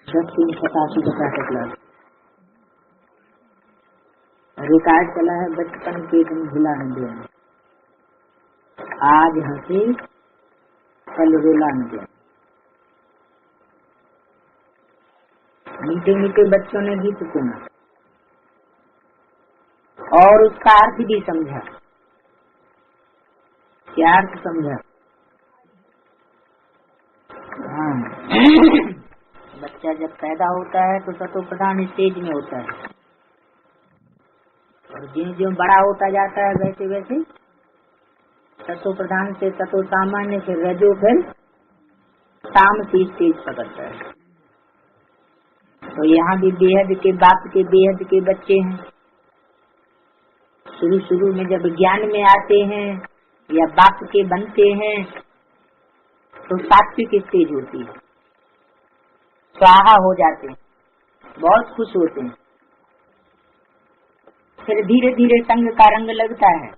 87 class record चला है। बचपन के दिन भुला न दे, आज हंसी कल रुला न दे। मीठे मीठे बच्चों ने गीत सुना और उसका अर्थ भी समझा। क्या अर्थ समझा? हाँ बच्चा जब पैदा होता है तो तत्व प्रधान स्टेज में होता है, और जिन जो बड़ा होता जाता है वैसे वैसे तत्व प्रधान से तत्व सामान्य से रजो फिर तामसी स्टेज पकड़ता है। तो यहाँ भी बेहद के बाप के बेहद के बच्चे हैं। शुरू में जब ज्ञान में आते हैं या बाप के बनते हैं तो सात्विक स्टेज होती है, स्वाहा हो जाते हैं, बहुत खुश होते हैं। फिर धीरे धीरे संग का रंग लगता है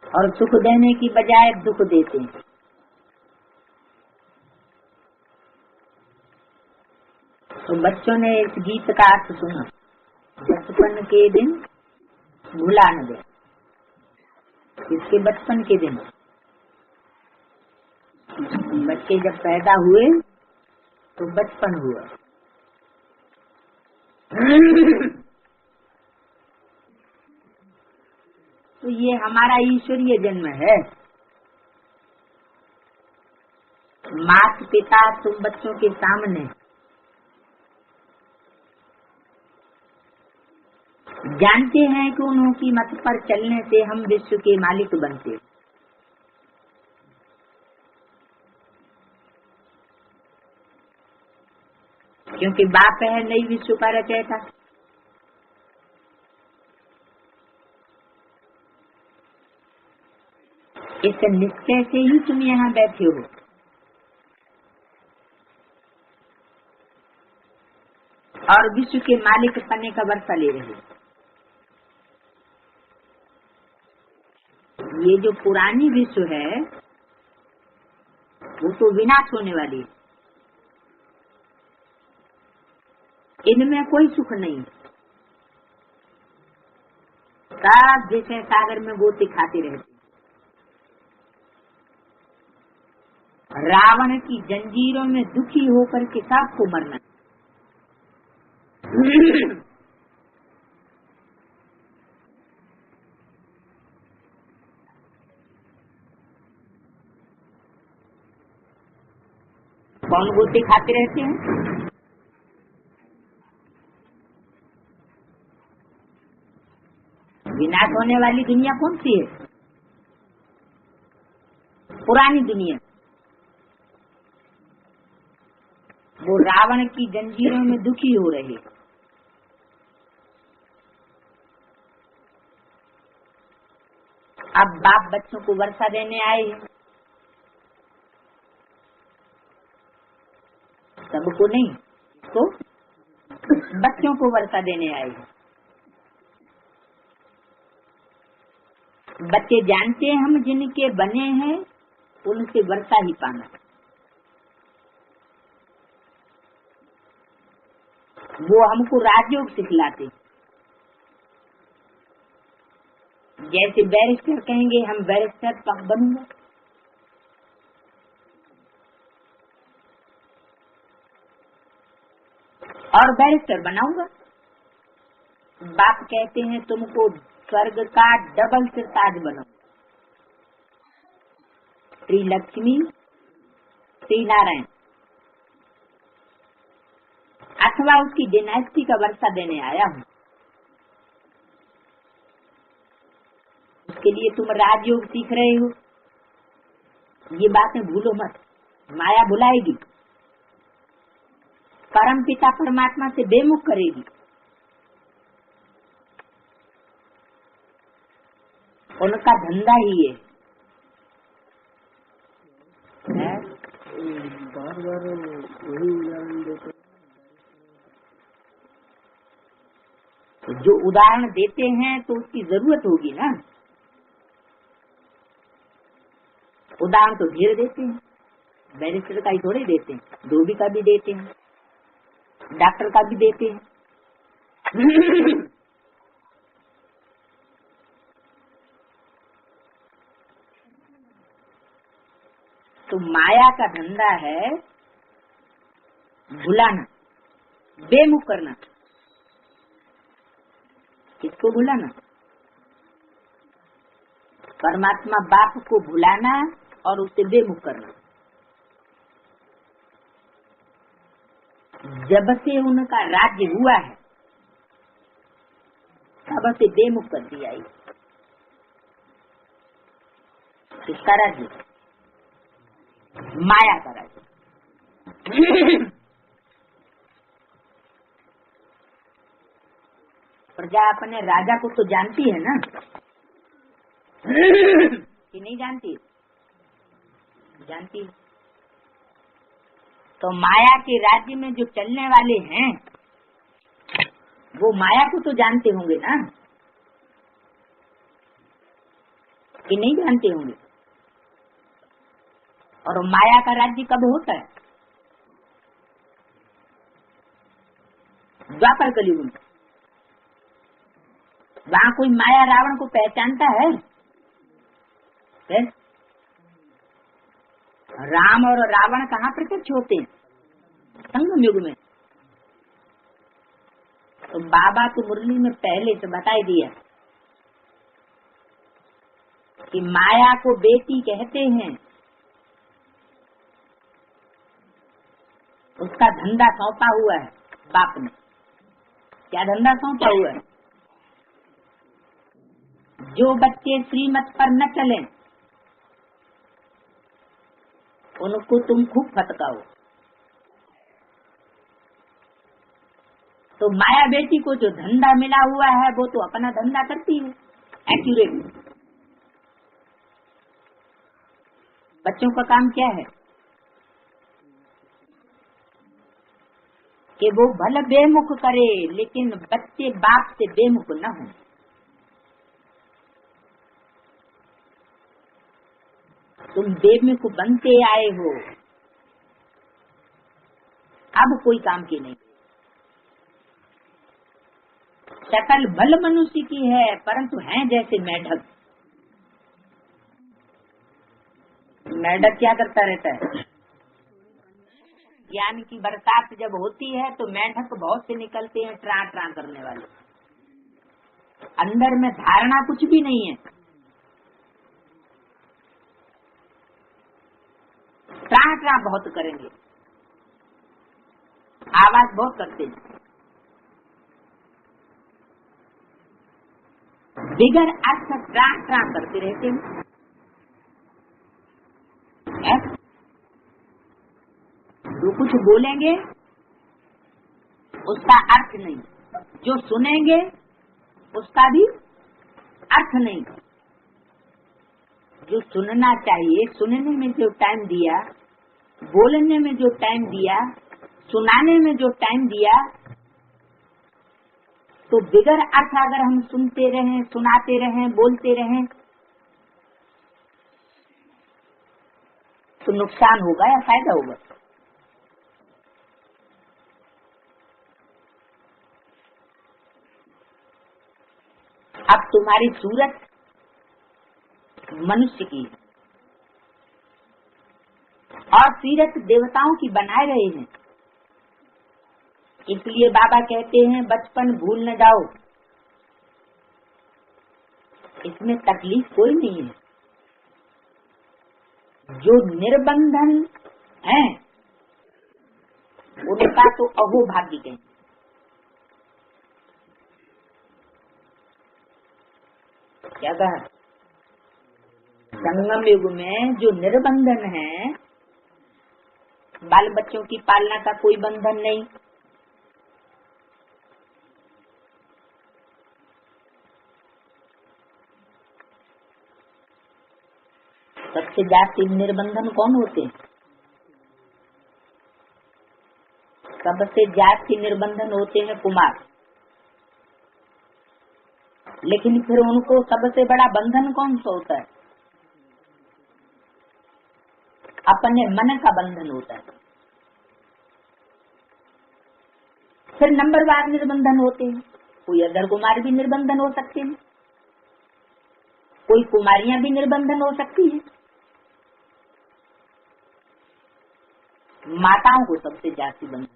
और सुख देने की बजाय दुख देते हैं। तो बच्चों ने इस गीत का अर्थ सुना, बचपन के दिन भुला न दे। इसके बचपन के दिन बच्चे जब पैदा हुए तो बचपन हुआ। तो ये हमारा ईश्वरीय जन्म है। माता पिता तुम बच्चों के सामने जानते हैं कि उनकी मत पर चलने से हम विश्व के मालिक बनते। क्योंकि बाप है नई विश्व का रचयिता। इस निश्चय से ही तुम यहाँ बैठे हो। और विश्व के मालिक बनने का वर्षा ले रहे हो। ये जो पुरानी विश्व है वो तो विनाश होने वाली है, इनमें कोई सुख नहीं। सब जैसे सागर में गोते खाते रहते। रावण की जंजीरों में दुखी होकर के सबको मरना। कौन गोते खाते रहते हैं? विनाश होने वाली दुनिया कौन सी है? पुरानी दुनिया। वो रावण की जंजीरों में दुखी हो रहे। अब बाप बच्चों को वर्षा देने आए हैं। सबको नहीं, तो बच्चों को वर्षा देने आए हैं। बच्चे जानते हैं हम जिनके बने हैं उनसे वर्षा ही पाना। वो हमको राजयोग सिखलाते। जैसे बैरिस्टर कहेंगे हम बैरिस्टर पक बनूंगा, और बैरिस्टर बनाऊंगा। बाप कहते हैं तुमको स्वर्ग का डबल सिरताज बनो। श्री लक्ष्मी श्री नारायण अथवा उसकी डिनास्टी का वर्षा देने आया हूँ। उसके लिए तुम राजयोग सीख रहे हो। ये बातें भूलो मत, माया भुलाएगी, परम पिता परमात्मा से बेमुख करेगी। उनका धंधा ही है। बार बार वही उदाहरण देते। जो उदाहरण देते हैं तो उसकी जरूरत होगी ना। उदाहरण तो ढेर देते हैं, बैरिस्टर का ही थोड़े देते हैं, धोबी का भी देते हैं, डॉक्टर का भी देते हैं। तो माया का धंधा है भुलाना, बेमुख करना। किसको भुलाना? परमात्मा बाप को भुलाना और उसे बेमुख करना। जब से उनका राज्य हुआ है तब से बेमुख कर दिया। किसका राज्य? माया का राज्य। प्रजा अपने राजा को तो जानती है ना कि नहीं जानती? जानती है। तो माया के राज्य में जो चलने वाले हैं वो माया को तो जानते होंगे ना कि नहीं जानते होंगे? और माया का राज्य कब होता है? द्वापर कलयुग में। वहाँ कोई माया रावण को पहचानता है? राम और रावण कहाँ प्रत्यक्ष होते हैं? संगम युग में। तो बाबा तो मुरली में पहले से बताई दिया कि माया को बेटी कहते हैं, उसका धंधा सौंपा हुआ है बाप ने। क्या धंधा सौंपा हुआ है? जो बच्चे श्रीमत पर न चलें उनको तुम खूब फटकाओ। तो माया बेटी को जो धंधा मिला हुआ है वो तो अपना धंधा करती है एक्यूरेट। बच्चों का काम क्या है कि वो भले बेमुख करे लेकिन बच्चे बाप से बेमुख न हो। तुम बेमुख बनते आए हो, अब कोई काम की नहीं। शक्ल भल मनुष्य की है परंतु हैं जैसे मेढक। मेढक क्या करता रहता है? ज्ञान की बरसात जब होती है तो मेढक बहुत से निकलते हैं ट्रा ट्रा करने वाले। अंदर में धारणा कुछ भी नहीं है, ट्रा ट्रा बहुत करेंगे, आवाज बहुत करते हैं। बिगर अर्थ ट्रा ट्रा करते रहते हैं। जो कुछ बोलेंगे उसका अर्थ नहीं, जो सुनेंगे उसका भी अर्थ नहीं। जो सुनना चाहिए, सुनने में जो टाइम दिया, बोलने में जो टाइम दिया, सुनाने में जो टाइम दिया, तो बिगर अर्थ अगर हम सुनते रहें, सुनाते रहें, बोलते रहें तो नुकसान होगा या फायदा होगा? अब तुम्हारी सूरत मनुष्य की और सीरत देवताओं की बनाए रहे हैं। इसलिए बाबा कहते हैं बचपन भूल न जाओ। इसमें तकलीफ कोई नहीं है। जो निर्बंधन है उनका तो अहोभाग्य कहें। क्या कहा? संगम युग में जो निर्बंधन है, बाल बच्चों की पालना का कोई बंधन नहीं, सबसे जाति निर्बंधन कौन होते हैं? सबसे जाति निर्बंधन होते हैं कुमार। लेकिन फिर उनको सबसे बड़ा बंधन कौन सा होता है? अपने मन का बंधन होता है। फिर नंबरवार निर्बंधन होते हैं। कोई अधर कुमार भी निर्बंधन हो सकते हैं, कोई कुमारियां भी निर्बंधन हो सकती है। माताओं को सबसे ज्यादा बंधन।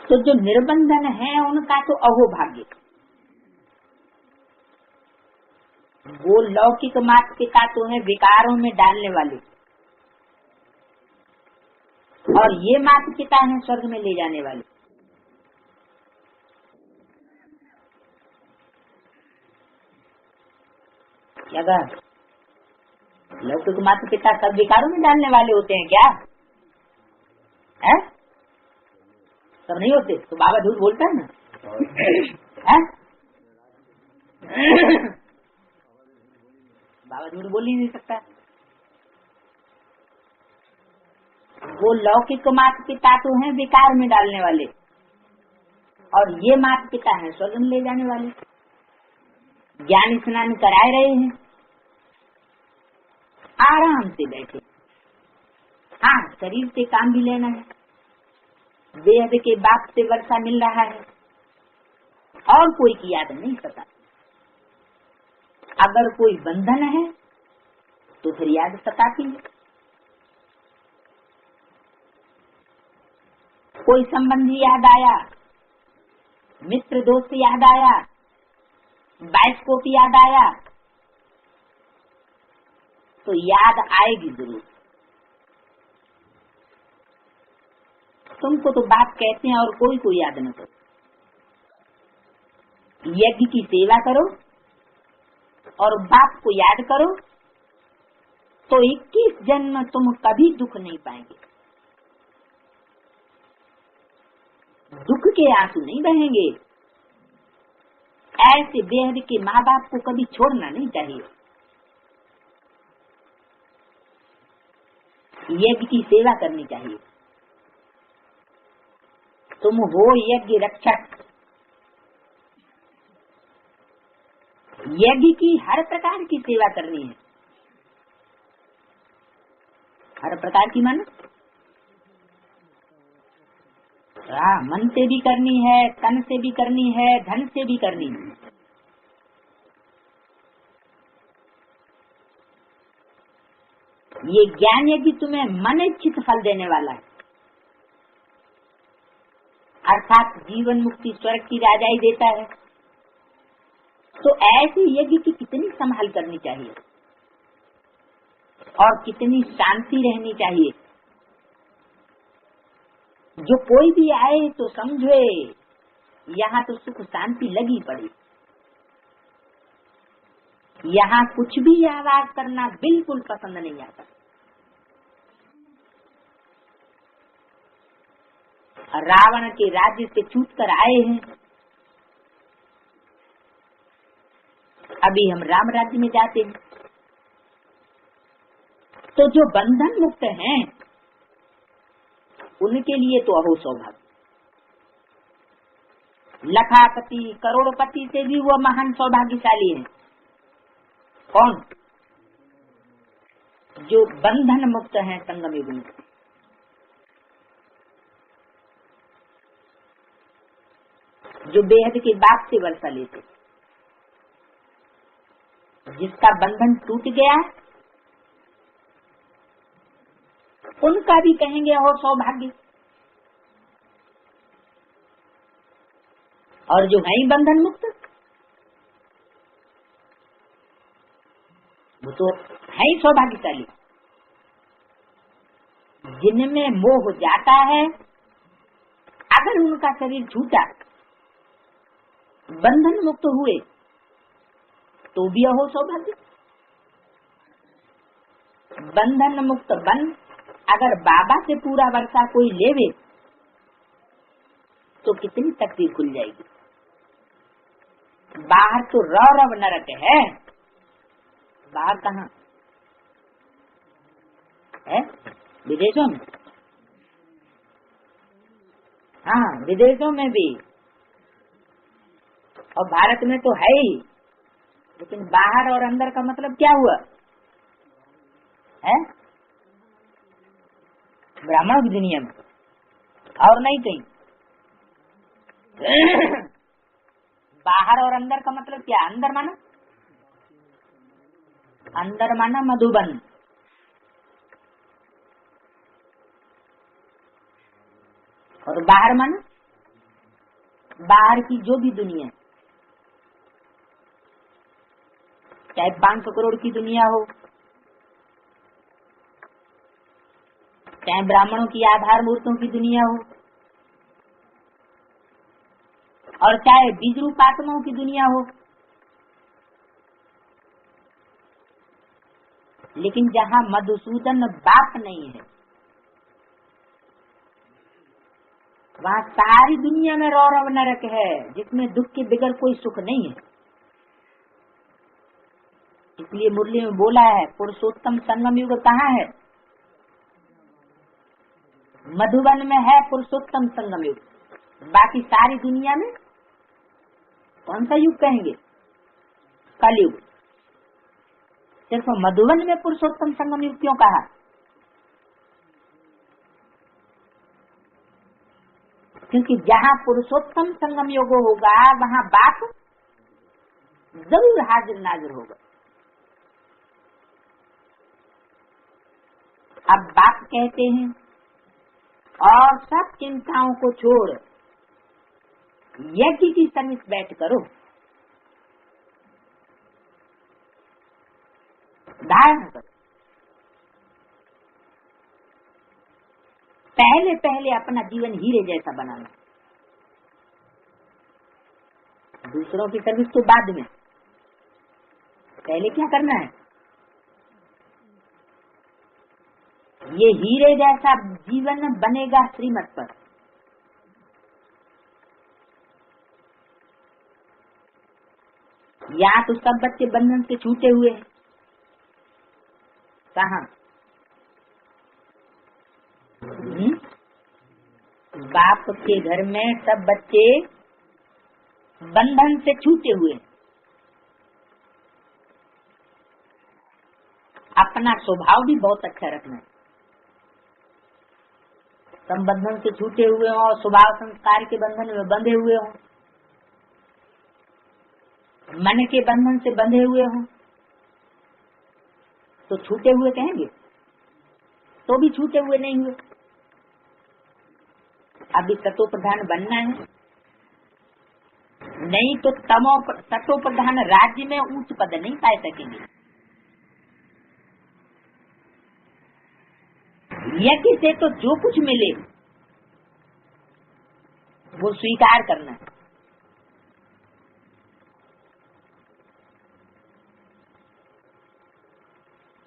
तो जो निर्बंधन है उनका तो अहोभाग्य। वो लौकिक माता पिता तो है विकारों में डालने वाले, और ये माता पिता हैं स्वर्ग में ले जाने वाले। क्या कहा? लौकिक माता पिता सब विकारों में डालने वाले होते हैं क्या? है? सब नहीं होते? तो बाबा झूठ बोलता है ना? है? बाबा झूठ बोल ही नहीं सकता। वो लौकिक माता पिता तो हैं विकार में डालने वाले, और ये माता पिता हैं स्वर्ग में ले जाने वाले। ज्ञान स्नान कराए रहे हैं, आराम से बैठे। हाँ, शरीर से काम भी लेना है, बेहद के बाप से वर्षा मिल रहा है, और कोई की याद नहीं सता। अगर कोई बंधन है तो फिर याद सताती है। कोई संबंधी याद आया, मित्र दोस्त याद आया, बाइस्कोप याद आया, तो याद आएगी जरूर। तुमको तो बात कहते हैं और कोई को याद न करो। यज्ञ की सेवा करो और बाप को याद करो, तो 21 जन्म तुम कभी दुख नहीं पाएंगे। दुख के आंसू नहीं बहेंगे। ऐसे बेहद के माँ बाप को कभी छोड़ना नहीं चाहिए। यज्ञ की सेवा करनी चाहिए। तुम हो यज्ञ रक्षक। यज्ञ की हर प्रकार की सेवा करनी है। हर प्रकार की मन, मन से भी करनी है, तन से भी करनी है, धन से भी करनी है। ये ज्ञान यज्ञ तुम्हें मन इच्छित फल देने वाला है, अर्थात जीवन मुक्ति स्वर्ग की राजाई देता है। तो ऐसे यज्ञ की कितनी संभाल करनी चाहिए और कितनी शांति रहनी चाहिए। जो कोई भी आए तो समझे यहाँ तो सुख शांति लगी पड़ी। यहाँ कुछ भी आवाज करना बिल्कुल पसंद नहीं आता। रावण के राज्य से छूट कर आए हैं, अभी हम राम राज्य में जाते हैं। तो जो बंधन मुक्त हैं उनके लिए तो अहो सौभाग्य। लखापति करोड़पति से भी वो महान सौभाग्यशाली है। कौन? जो बंधन मुक्त हैं, संगम युग में। जो बेहद के बाप से वर्षा लेते, जिसका बंधन टूट गया उनका भी कहेंगे और सौभाग्य। और जो है बंधन मुक्त वो तो है ही सौभाग्यशाली। जिनमें मोह जाता है, अगर उनका शरीर छूटा, बंधन मुक्त हुए, तो भी हो सौभाग्य। बंधन मुक्त बन अगर बाबा से पूरा वर्षा कोई लेवे तो कितनी तकलीफ खुल जाएगी। बाहर तो रौरव नरक है। बाहर कहाँ है? विदेशों में। हाँ, विदेशों में भी, और भारत में तो है ही। लेकिन बाहर और अंदर का मतलब क्या हुआ? है ब्राह्मणों की दुनिया में, और नहीं कहीं। बाहर और अंदर का मतलब क्या? अंदर माना मधुबन, और बाहर माना बाहर की जो भी दुनिया, चाहे 500 करोड़ की दुनिया हो, चाहे ब्राह्मणों की आधार मूर्तों की दुनिया हो, और चाहे बीज रूप आत्माओं की दुनिया हो, लेकिन जहाँ मधुसूदन बाप नहीं है, वहाँ सारी दुनिया में रौरव नरक है, जिसमें दुख के बगैर कोई सुख नहीं है। इसलिए मुरली में बोला है, पुरुषोत्तम संगम युग कहाँ है? मधुबन में है पुरुषोत्तम संगम युग। बाकी सारी दुनिया में कौन सा युग कहेंगे? कलयुग। सिर्फ मधुबन में पुरुषोत्तम संगम युग क्यों कहा? क्योंकि जहाँ पुरुषोत्तम संगम योग होगा वहाँ बाप जरूर हाजिर नाजिर होगा। अब बाप कहते हैं और सब चिंताओं को छोड़ यज्ञ की सर्विस बैठ करो, धारण करो। पहले पहले अपना जीवन हीरे जैसा बनाना, दूसरों की सर्विस तो बाद में, पहले क्या करना है? ये हीरे जैसा जीवन बनेगा श्रीमत पर। यहाँ तो सब बच्चे बंधन से छूटे हुए हैं। कहाँ? बाप के घर में सब बच्चे बंधन से छूटे हुए हैं। अपना स्वभाव भी बहुत अच्छा रखना है। सब बंधन से छूटे हुए हों और स्वभाव संस्कार के बंधन में बंधे हुए हों, मन के बंधन से बंधे हुए हों, तो छूटे हुए कहेंगे? तो भी छूटे हुए नहीं हुए। अभी तत्व प्रधान बनना है, नहीं तो तत्व प्रधान राज्य में उच्च पद नहीं पा सकेंगे। यज्ञ से तो जो कुछ मिले वो स्वीकार करना है।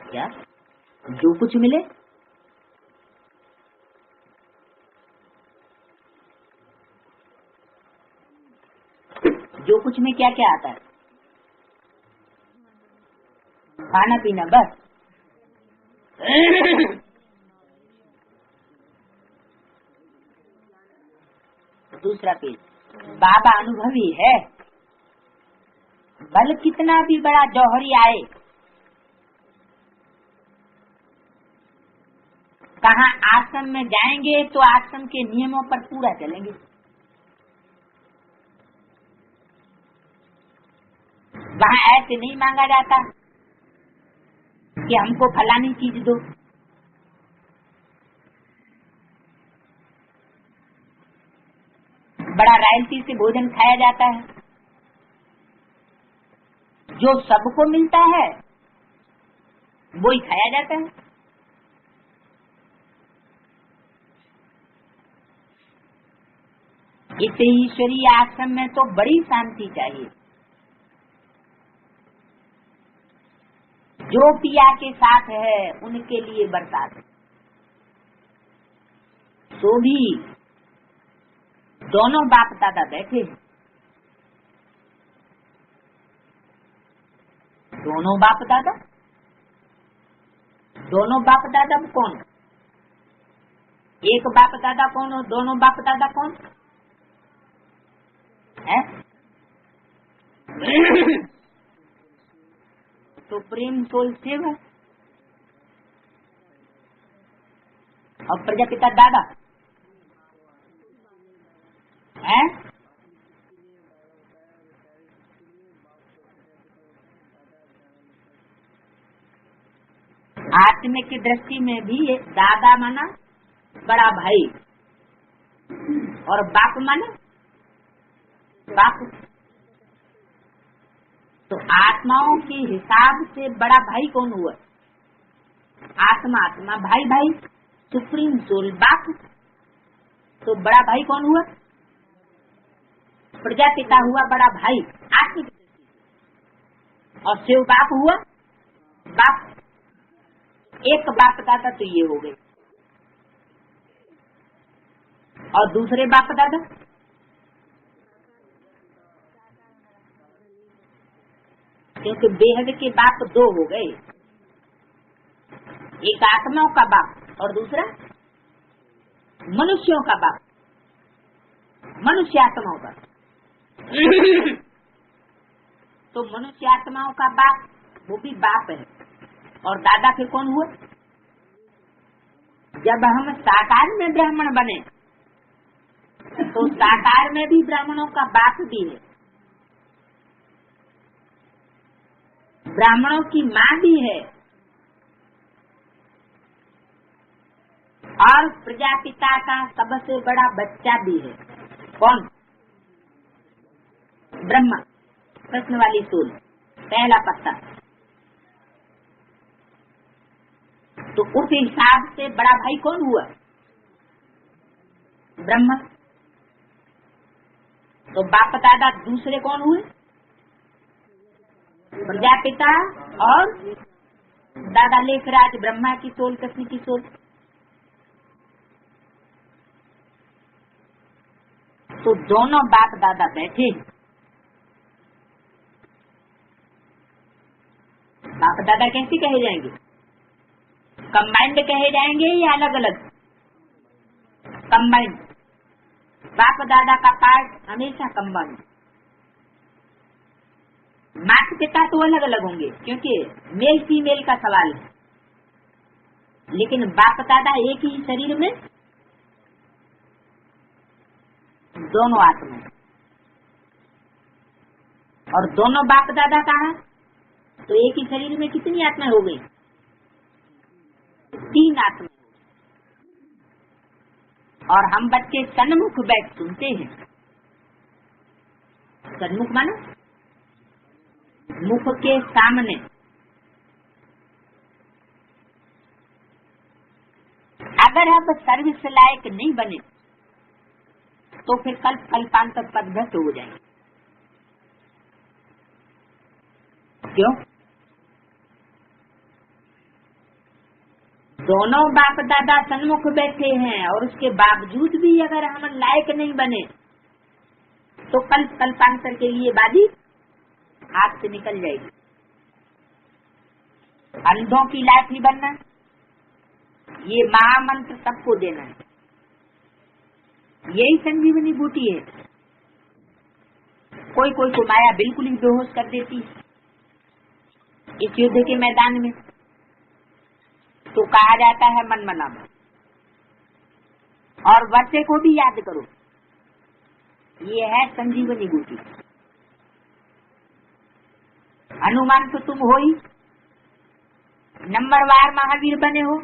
क्या? जो कुछ मिले जो कुछ में क्या क्या आता है? खाना पीना बस। दूसरा पेज, बाबा अनुभवी है, बल कितना भी बड़ा जौहरी आए, कहाँ आश्रम में जाएंगे तो आश्रम के नियमों पर पूरा चलेंगे। वहाँ ऐसे नहीं मांगा जाता कि हमको फलानी चीज दो। बड़ा रॉयल्टी से भोजन खाया जाता है, जो सबको मिलता है वो ही खाया जाता है। इस ईश्वरीय आश्रम में तो बड़ी शांति चाहिए। जो पिया के साथ है उनके लिए बरसात, तो भी दोनों बाप दादा बैठे हैं। दोनों बाप दादा कौन? एक बाप दादा कौन और दोनों बाप दादा कौन है? सुप्रीम सोल शिव और प्रजापिता दादा है। आत्मिक की दृष्टि में भी दादा माना बड़ा भाई और बाप माना बाप। तो आत्माओं के हिसाब से बड़ा भाई कौन हुआ? आत्मा आत्मा, भाई भाई, सुप्रीम सोल बाप। तो बड़ा भाई कौन हुआ? प्रजापिता हुआ बड़ा भाई आत्मिक, और शिव बाप हुआ बाप। एक बाप दादा तो ये हो गए, और दूसरे बाप दादा क्योंकि बेहद के बाप दो हो गए, एक आत्माओं का बाप और दूसरा मनुष्यों का बाप, मनुष्य आत्माओं का। तो मनुष्य आत्माओं का बाप वो भी बाप है, और दादा फिर कौन हुआ? जब हम साकार में ब्राह्मण बने तो साकार में भी ब्राह्मणों का बाप भी है, ब्राह्मणों की माँ भी है, और प्रजापिता का सबसे बड़ा बच्चा भी है। कौन? ब्रह्मा, प्रश्न वाली सूल, पहला पत्ता। तो उस हिसाब से बड़ा भाई कौन हुआ? ब्रह्मा। तो बाप दादा दूसरे कौन हुए? प्रजापिता और दादा लेखराज, ब्रह्मा की सोल, कृष्ण की सोल। तो दोनों बाप दादा बैठे, बाप दादा कैसे कहे जाएंगे? कंबाइंड कहे जाएंगे या अलग अलग? कंबाइंड। बाप दादा का पार्ट हमेशा कंबाइंड। माता पिता तो अलग अलग होंगे क्योंकि मेल फीमेल का सवाल है, लेकिन बाप दादा एक ही शरीर में दोनों आत्मा, और दोनों बाप दादा कहा तो एक ही शरीर में कितनी आत्मा हो गई? 3 आत्मा। और हम बच्चे सन्मुख बैठ सुनते हैं। सन्मुख माना मुख के सामने। अगर आप सर्विस लायक नहीं बने तो फिर कल्पांतर पदभ्रष्ट हो जाएंगे। क्यों? दोनों बाप दादा सन्मुख बैठे हैं, और उसके बावजूद भी अगर हम लायक नहीं बने तो कल्पांतर के लिए बाधी हाथ से निकल जाएगी। अंधों की लाठी बनना, ये महामंत्र सबको देना है। यही संजीवनी बूटी है। कोई कोई को माया बिल्कुल ही बेहोश कर देती है। इस युद्ध के मैदान में तो कहा जाता है मन मना, और वर्षे को भी याद करो। ये है संजीवनी बूटी। हनुमान तो तुम हो ही, नंबरवार महावीर बने हो।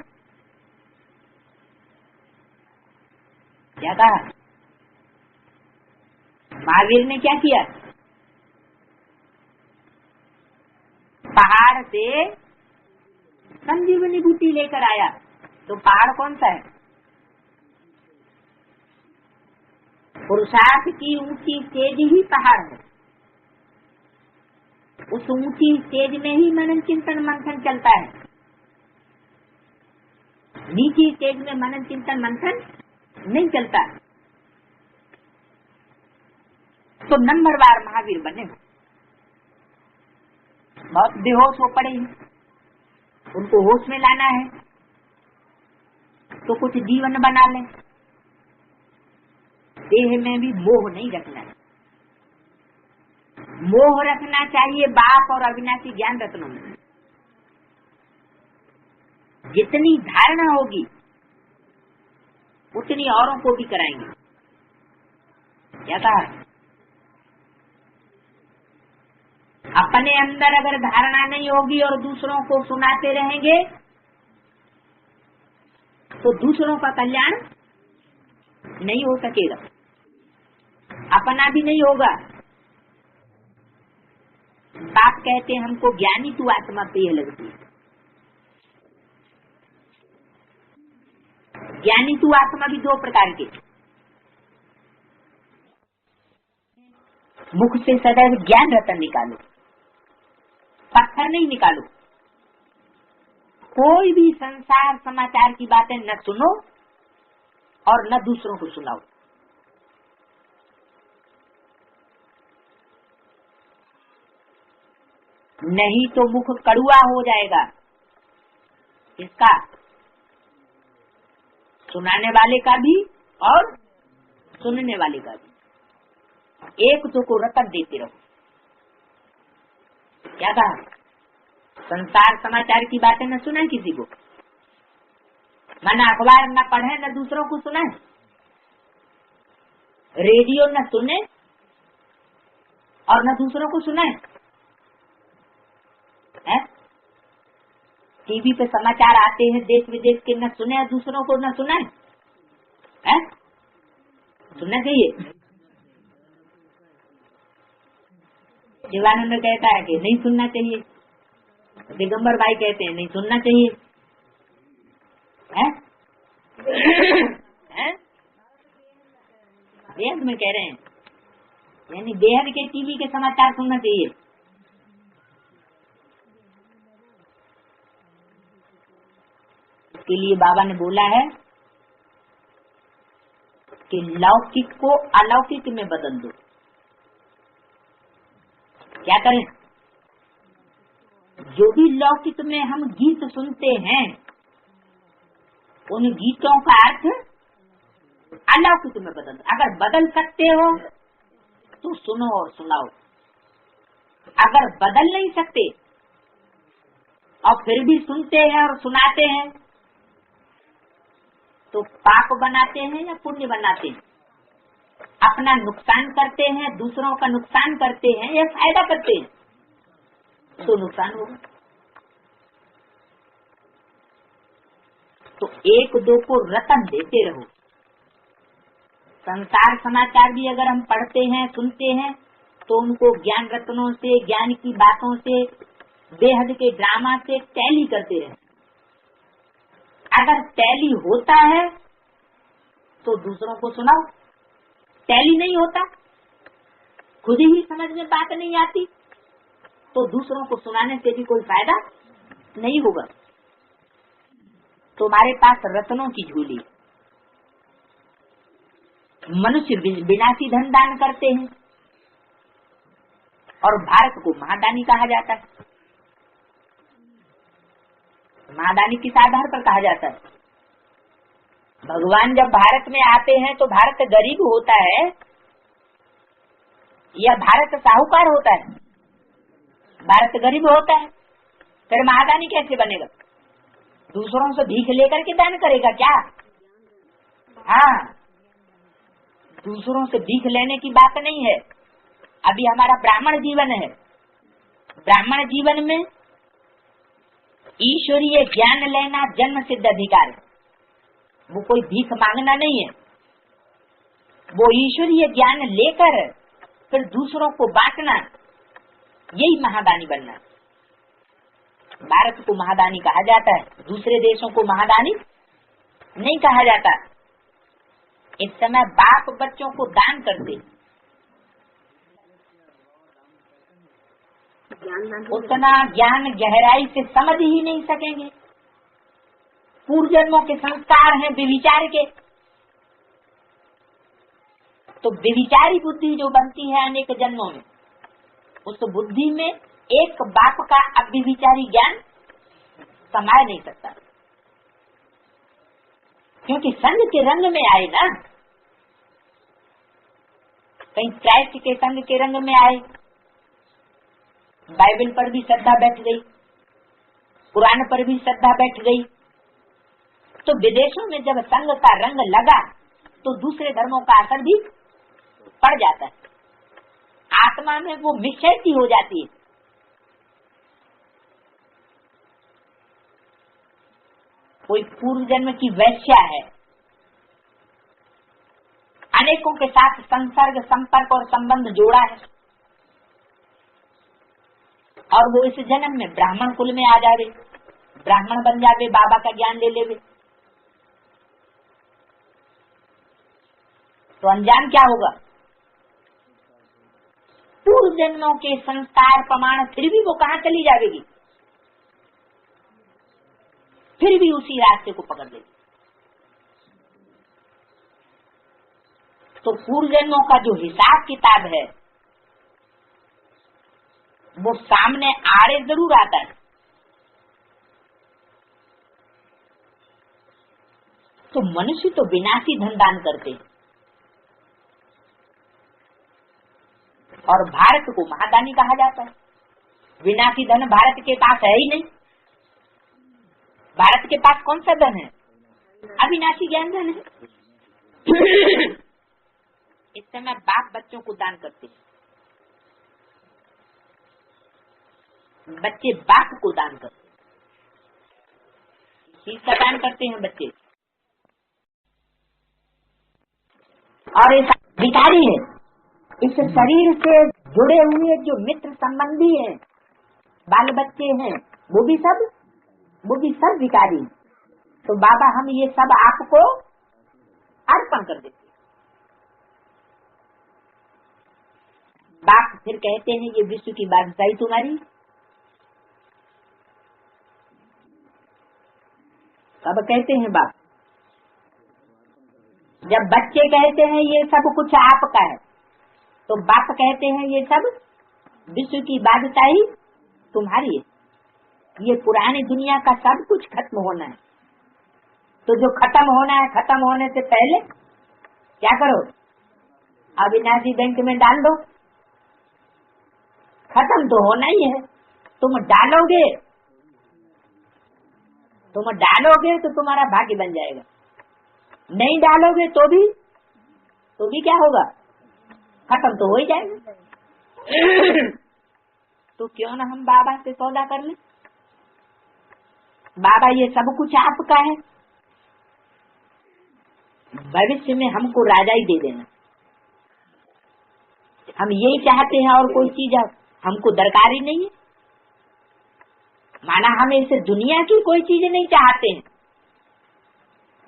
क्या कहा? महावीर ने क्या किया? पहाड़ से संजीवनी बूटी लेकर आया। तो पहाड़ कौन सा है? पुरुषार्थ की ऊंची स्टेज ही पहाड़ है। उस ऊंची स्टेज में ही मनन चिंतन मंथन चलता है। नीची स्टेज में मनन चिंतन मंथन नहीं चलता। तो नंबरवार महावीर बने। बहुत बेहोश हो पड़े हैं, उनको होश में लाना है तो कुछ जीवन बना लें। देह में भी मोह नहीं रखना है। मोह रखना चाहिए बाप और अविनाशी ज्ञान रत्नों में। जितनी धारणा होगी उतनी औरों को भी कराएंगे। क्या कहा? अपने अंदर अगर धारणा नहीं होगी और दूसरों को सुनाते रहेंगे तो दूसरों का कल्याण नहीं हो सकेगा, अपना भी नहीं होगा। बाप कहते हैं हमको ज्ञानी तू आत्मा प्रिय लगती है। ज्ञानी तू आत्मा भी दो प्रकार के, मुख से सदैव ज्ञान रतन निकालो, पत्थर नहीं निकालो। कोई भी संसार समाचार की बातें न सुनो और न दूसरों को सुनाओ। नहीं तो मुख कड़ुआ हो जाएगा। इसका सुनाने वाले का भी और सुनने वाले का भी। एक दो को रतन देते रहो। क्या कहा? संसार समाचार की बातें न सुने किसी को, मन अखबार न पढ़े न दूसरों को सुनाए, रेडियो न सुने और न दूसरों को सुनाए। टीवी पे समाचार आते हैं देश विदेश के, न सुने दूसरों को न सुनाए। सुनना चाहिए। जीवानंद कहता है कि नहीं सुनना चाहिए, दिगंबर भाई कहते हैं नहीं सुनना चाहिए। बेहद में कह रहे हैं, यानी बेहद के टीवी के समाचार सुनना चाहिए। इसके लिए बाबा ने बोला है कि लौकिक को अलौकिक में बदल दो। क्या करें? जो भी लौकिक में हम गीत सुनते हैं उन गीतों का अर्थ अलौकिक में बदल दो। अगर बदल सकते हो तो सुनो और सुनाओ, अगर बदल नहीं सकते और फिर भी सुनते हैं और सुनाते हैं तो पाप बनाते हैं या पुण्य बनाते हैं? अपना नुकसान करते हैं, दूसरों का नुकसान करते हैं या फायदा करते हैं? तो नुकसान होगा। तो एक दो को रतन देते रहो। संसार समाचार भी अगर हम पढ़ते हैं सुनते हैं तो उनको ज्ञान रत्नों से, ज्ञान की बातों से, बेहद के ड्रामा से टैली करते रहे। अगर टैली होता है तो दूसरों को सुनाओ, टैली नहीं होता, खुद ही समझ में बात नहीं आती तो दूसरों को सुनाने से भी कोई फायदा नहीं होगा। तुम्हारे पास रत्नों की झोली, मनुष्य विनाशी धन दान करते हैं और भारत को महादानी कहा जाता है। महादानी किस आधार पर कहा जाता है? भगवान जब भारत में आते हैं तो भारत गरीब होता है या भारत साहूकार होता है? भारत गरीब होता है, फिर महादानी कैसे बनेगा? दूसरों से भीख लेकर के दान करेगा क्या? हाँ, दूसरों से भीख लेने की बात नहीं है। अभी हमारा ब्राह्मण जीवन है, ब्राह्मण जीवन में ईश्वरीय ज्ञान लेना जन्म सिद्ध अधिकार है। वो कोई भीख मांगना नहीं है, वो ईश्वरीय ज्ञान लेकर फिर दूसरों को बांटना, यही महादानी बनना। भारत को महादानी कहा जाता है, दूसरे देशों को महादानी नहीं कहा जाता। इस समय बाप बच्चों को दान करते, उतना ज्ञान गहराई से समझ ही नहीं सकेंगे। पूर्व जन्मों के संस्कार हैं व्यभिचार के, तो व्यभिचारी बुद्धि जो बनती है अनेक जन्मों में, उस बुद्धि में एक बाप का अव्यभिचारी ज्ञान समा नहीं सकता, क्योंकि संघ के रंग में आए ना। कहीं क्राइस्ट के संघ के रंग में आए, बाइबल पर भी श्रद्धा बैठ गई, कुरान पर भी श्रद्धा बैठ गई, तो विदेशों में जब संघ का रंग लगा तो दूसरे धर्मों का असर भी पड़ जाता है, आत्मा में वो मिश्रती हो जाती है। कोई पूर्व जन्म की वैश्या है, अनेकों के साथ संसर्ग संपर्क और संबंध जोड़ा है, और वो इस जन्म में ब्राह्मण कुल में आ जावे, ब्राह्मण बन जावे, बाबा का ज्ञान ले लेवे, तो अंजाम क्या होगा? पूर्व जन्मों के संस्कार प्रमाण फिर भी वो कहाँ चली जाएगी, फिर भी उसी रास्ते को पकड़ लेगी। तो पूर्व जन्मों का जो हिसाब किताब है वो सामने आड़े जरूर आता है। तो मनुष्य तो विनाशी धन दान करते हैं, और भारत को महादानी कहा जाता है। विनाशी धन भारत के पास है ही नहीं। भारत के पास कौन सा धन है? अविनाशी ज्ञान धन है। इस समय बाप बच्चों को दान करते हैं, बच्चे बाप को दान करते हैं। चीज का दान करते हैं बच्चे, और ये भिखारी है। इस शरीर से जुड़े हुए जो मित्र संबंधी हैं, बाल बच्चे हैं, वो भी सब भिखारी। तो बाबा हम ये सब आपको अर्पण कर देते। बाप फिर कहते हैं ये विश्व की बादशाही तुम्हारी। कब कहते हैं बाप? जब बच्चे कहते हैं ये सब कुछ आपका है, तो बाप कहते हैं ये सब विश्व की बादशाही तुम्हारी है। ये पुरानी दुनिया का सब कुछ खत्म होना है, तो जो खत्म होना है, खत्म होने से पहले क्या करो? अविनाशी बैंक में डाल दो। खत्म तो होना ही है, तुम डालोगे तो तुम्हारा भाग्य बन जाएगा, नहीं डालोगे तो भी क्या होगा? खत्म तो हो ही जाएगा। तो क्यों ना हम बाबा से सौदा कर लें? बाबा ये सब कुछ आपका है, भविष्य में हमको राजा ही दे देना। हम यही चाहते हैं और कोई चीज हमको दरकार ही नहीं है। माना हम इस दुनिया की कोई चीज नहीं चाहते हैं।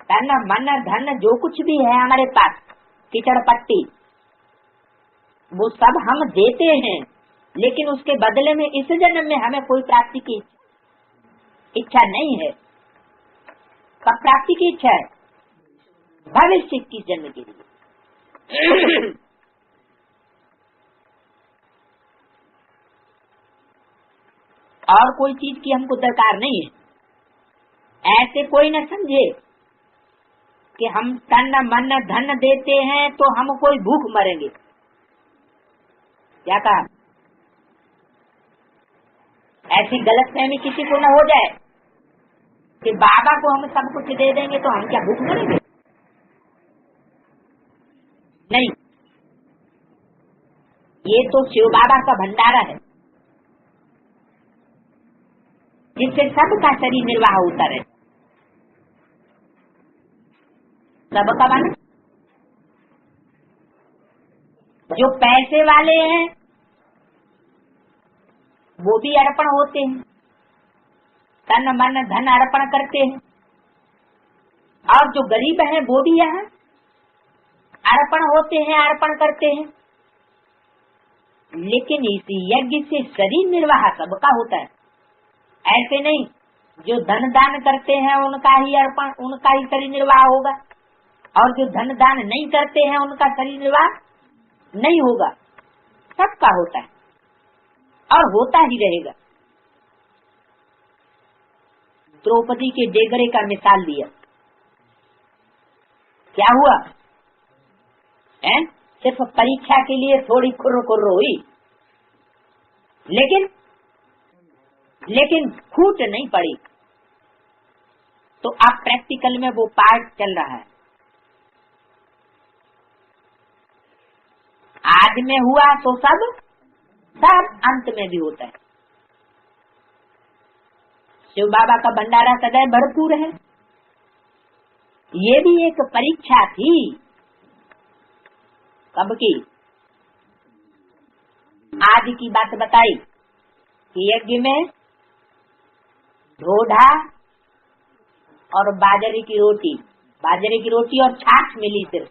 तन मन धन जो कुछ भी है हमारे पास, कीचड़ पट्टी, वो सब हम देते हैं, लेकिन उसके बदले में इस जन्म में हमें कोई प्राप्ति की इच्छा नहीं है। कब प्राप्ति की इच्छा है? भविष्य की जन्म के लिए। और कोई चीज की हमको दरकार नहीं है। ऐसे कोई न समझे कि हम तन मन धन देते हैं तो हम कोई भूख मरेंगे। क्या कहा? ऐसी गलतफहमी किसी को न हो जाए कि बाबा को हम सब कुछ दे देंगे तो हम क्या भूख मरेंगे? नहीं, ये तो शिव बाबा का भंडारा है जिससे सबका शरीर निर्वाह होता रहे। सबका माने जो पैसे वाले हैं वो भी अर्पण होते हैं, तन मन धन अर्पण करते हैं, और जो गरीब हैं वो भी यहाँ अर्पण होते हैं, अर्पण करते हैं। लेकिन इस यज्ञ से शरीर निर्वाह सबका होता है। ऐसे नहीं जो धन दान करते हैं उनका ही अर्पण, उनका ही शरीर निर्वाह होगा, और जो धन दान नहीं करते हैं उनका शरीर निर्वाह नहीं होगा। सबका होता है और होता ही रहेगा। द्रौपदी के डेगरे का मिसाल दिया, क्या हुआ? सिर्फ परीक्षा के लिए थोड़ी खुर्र हुई, लेकिन फूट नहीं पड़ी। तो अब प्रैक्टिकल में वो पार्ट चल रहा है। आज में हुआ तो सब अंत में भी होता है। शिव बाबा का भंडारा सदैव भरपूर है। ये भी एक परीक्षा थी। कब की? आज की बात बताई कि यज्ञ में ढोढा और बाजरे की रोटी और छाछ मिली। सिर्फ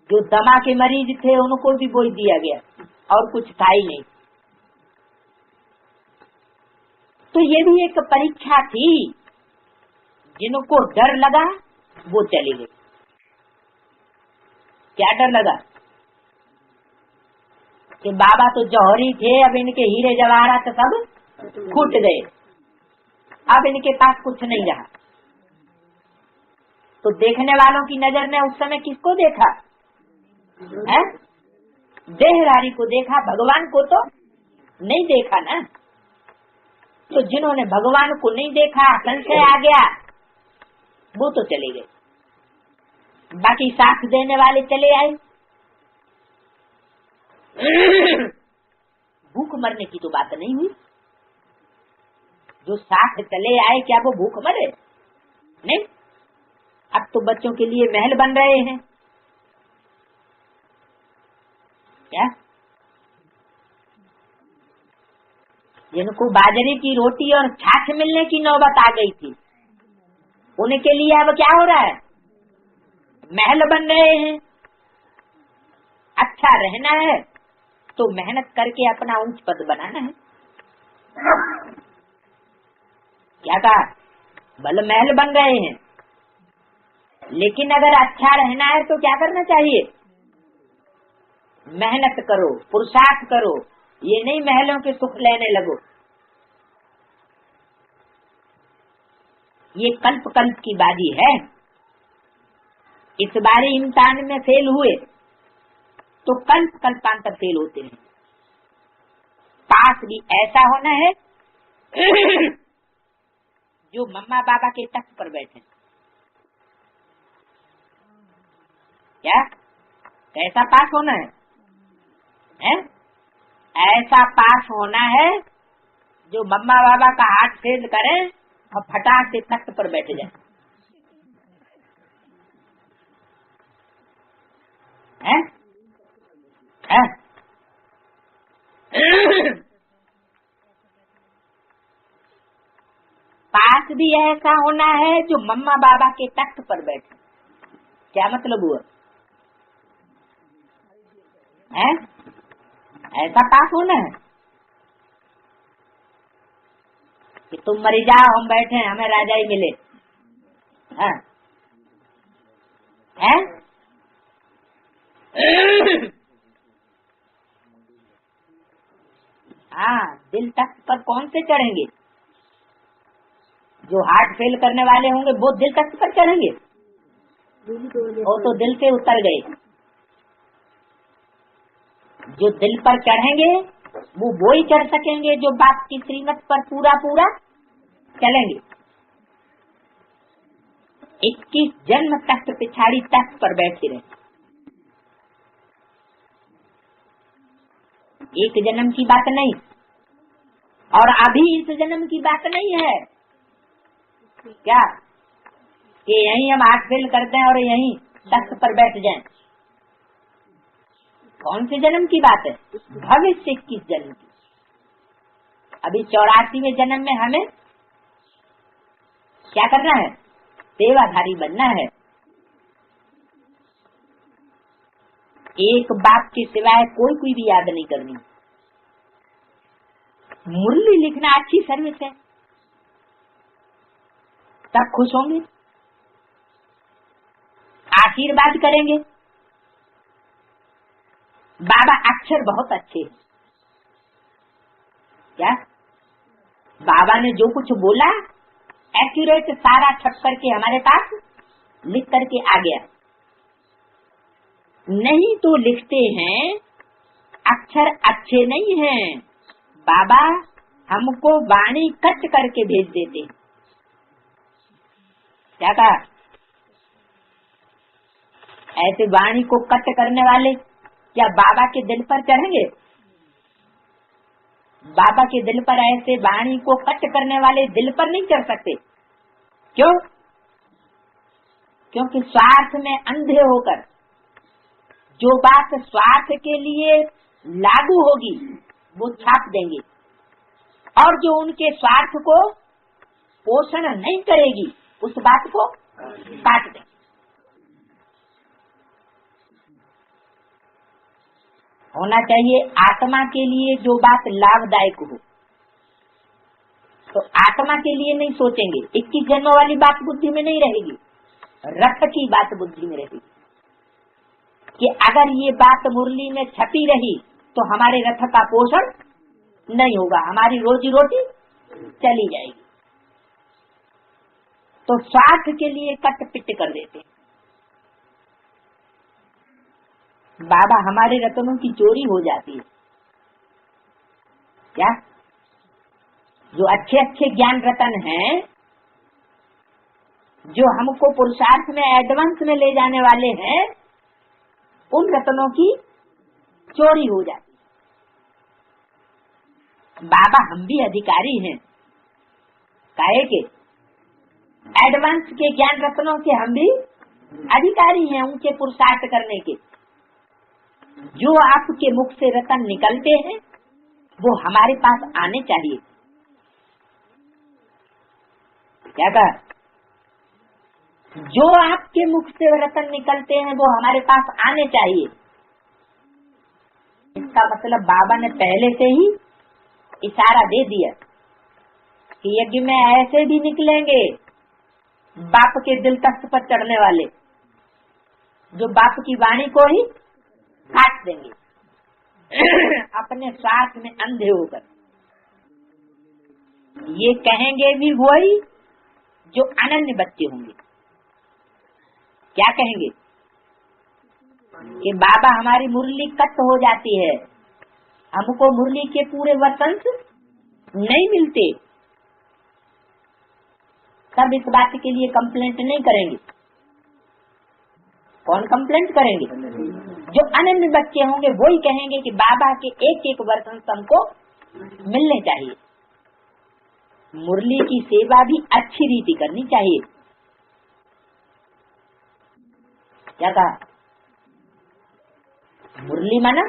जो दमा के मरीज थे उनको भी वही दिया गया और कुछ था ही नहीं। तो ये भी एक परीक्षा थी। जिनको डर लगा वो चले गए। क्या डर लगा? कि बाबा तो जौहरी थे, अब इनके हीरे जवाहरात सब फूट गए, अब इनके पास कुछ नहीं रहा। तो देखने वालों की नजर ने उस समय किसको देखा है? देहधारी को देखा, भगवान को तो नहीं देखा ना। तो जिन्होंने भगवान को नहीं देखा, संशय आ गया, वो तो चले गए। बाकी साथ देने वाले चले आए। भूख मरने की तो बात नहीं हुई। जो साथ चले आए, क्या वो भूख मरे? नहीं। अब तो बच्चों के लिए महल बन रहे हैं। क्या? जिनको बाजरे की रोटी और छाछ मिलने की नौबत आ गई थी, उनके लिए अब क्या हो रहा है? महल बन रहे हैं। अच्छा रहना है तो मेहनत करके अपना ऊंच पद बनाना है। क्या कहा? भले महल बन रहे हैं, लेकिन अगर अच्छा रहना है तो क्या करना चाहिए? मेहनत करो, पुरुषार्थ करो। ये नहीं महलों के सुख लेने लगो। ये कल्प कल्प की बाजी है। इस बारी इम्तिहान में फेल हुए तो कल्प कल्पांतर फेल होते हैं। पास भी ऐसा होना है जो मम्मा बाबा के तख्त पर बैठे। क्या? कैसा पास होना है? ऐसा पास होना है जो मम्मा बाबा का हाथ फेल करें और फटाक से तख्त पर बैठ जाए। पास भी ऐसा होना है जो मम्मा बाबा के तख्त पर बैठे। क्या मतलब हुआ? ऐसा पास होना है कि तुम मरी जाओ, हम बैठे, हमें राजा ही मिले। हाँ, दिल तख्त पर कौन से चढ़ेंगे? जो हार्ट फेल करने वाले होंगे वो दिल तख्त पर चढ़ेंगे। वो तो दिल से उतर गए। जो दिल पर चढ़ेंगे वो ही चढ़ सकेंगे जो बाप की श्रीमत पर पूरा पूरा चलेंगे। 21 जन्म तख्त पिछाड़ी तख्त पर बैठे रहे। एक जन्म की बात नहीं, और अभी इस जन्म की बात नहीं है। क्या कि यहीं हम हाथ फेल करते हैं और यहीं तख्त पर बैठ जाएं? कौन से जन्म की बात है? भविष्य 21 जन्म की। अभी 84वें जन्म में हमें क्या करना है? सेवाधारी बनना है। एक बाप के सिवाय कोई भी याद नहीं करनी। मुरली लिखना अच्छी सर्विस है, सब खुश होंगे, आशीर्वाद करेंगे। बाबा अक्षर बहुत अच्छे हैं। क्या? बाबा ने जो कुछ बोला एक्यूरेट सारा छप करके हमारे पास लिख करके आ गया। नहीं तो लिखते हैं अक्षर अच्छे नहीं हैं, बाबा हमको वाणी कट करके भेज देते। क्या कहा? ऐसे वाणी को कट करने वाले क्या बाबा के दिल पर चढ़ेंगे? बाबा के दिल पर ऐसे वाणी को कट करने वाले दिल पर नहीं चढ़ सकते। क्यों? क्योंकि स्वार्थ में अंधे होकर जो बात स्वार्थ के लिए लागू होगी वो छाप देंगे, और जो उनके स्वार्थ को पोषण नहीं करेगी उस बात को काट देंगे। होना चाहिए आत्मा के लिए जो बात लाभदायक हो, तो आत्मा के लिए नहीं सोचेंगे। 21 जन्म वाली बात बुद्धि में नहीं रहेगी, रथ की बात बुद्धि में रहेगी कि अगर ये बात मुरली में छपी रही तो हमारे रथ का पोषण नहीं होगा, हमारी रोजी रोटी चली जाएगी। तो स्वार्थ के लिए कट पिट कर देते हैं। बाबा हमारे रत्नों की चोरी हो जाती है क्या? जो अच्छे अच्छे ज्ञान रतन हैं, जो हमको पुरुषार्थ में एडवांस में ले जाने वाले हैं, उन रत्नों की चोरी हो जाती है। बाबा हम भी अधिकारी हैं, काहे के? एडवांस के ज्ञान रत्नों के हम भी अधिकारी हैं, उनके पुरुषार्थ करने के। जो आपके मुख से रतन निकलते हैं वो हमारे पास आने चाहिए। क्या कहा? जो आपके मुख से रतन निकलते हैं वो हमारे पास आने चाहिए। इसका मतलब बाबा ने पहले से ही इशारा दे दिया कि यज्ञ में ऐसे भी निकलेंगे बाप के दिल तख्त पर चढ़ने वाले, जो बाप की वाणी को ही काट देंगे अपने स्वार्थ में अंधे होकर। ये कहेंगे भी वही जो अनन्य बच्चे होंगे। क्या कहेंगे? कि बाबा हमारी मुरली कट हो जाती है, हमको मुरली के पूरे वसंत नहीं मिलते। सब इस बात के लिए कंप्लेंट नहीं करेंगे। कौन कंप्लेंट करेंगे? जो अनन्य बच्चे होंगे वही कहेंगे कि बाबा के एक एक वसंत हमको मिलने चाहिए। मुरली की सेवा भी अच्छी रीति करनी चाहिए। क्या कहा? मुरली माना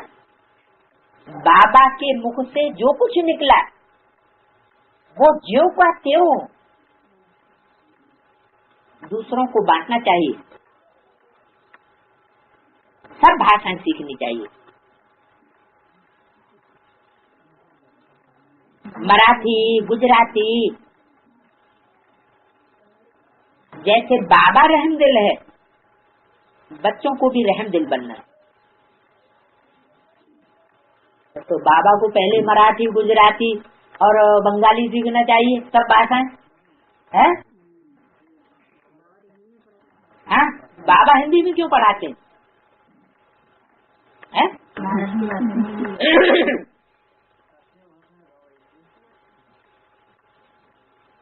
बाबा के मुख से जो कुछ निकला वो ज्यों का त्यों दूसरों को बांटना चाहिए। सब भाषाएं सीखनी चाहिए। मराठी, गुजराती, जैसे बाबा रहमदिल है, बच्चों को भी रहमदिल बनना है। तो बाबा को पहले मराठी, गुजराती और बंगाली सीखना चाहिए, सब भाषाएं है। हाँ, बाबा हिंदी में क्यों पढ़ाते हैं?